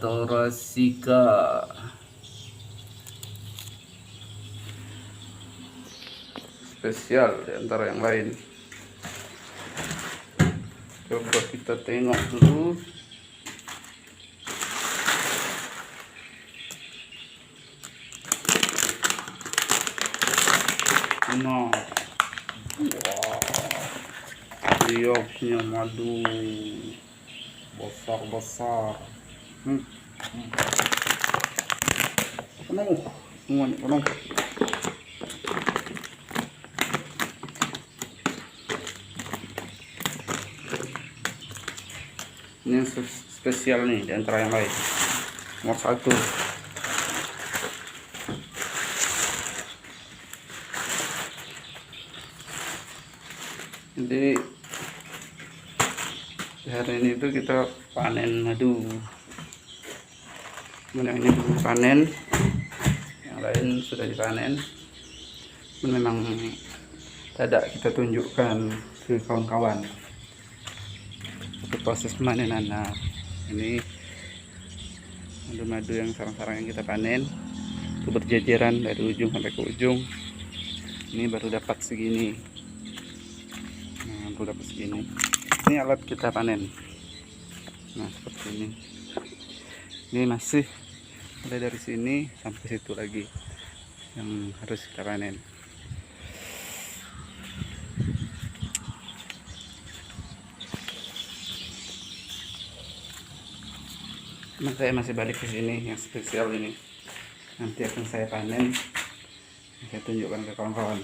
Thoracica. Spesial di antara yang lain. Coba kita tengok dulu. Nah, lioknya madu besar-besar. Penuh semuanya, penuh. Ini yang spesial nih di antara yang lain. Nomor 1. Jadi hari ini itu kita panen madu. Yang ini belum panen, yang lain sudah dipanen. Memang tidak kita tunjukkan ke kawan-kawan proses pemanenan. Nah, ini madu-madu yang sarang-sarang yang kita panen itu berjajaran dari ujung sampai ke ujung. Ini baru dapat segini. Nah, baru dapat segini. Ini alat kita panen. Nah, seperti ini. Ini masih mulai dari sini sampai situ lagi yang harus kita panen. Nah, saya masih balik ke sini yang spesial ini. Nanti akan saya panen, saya tunjukkan ke kawan-kawan.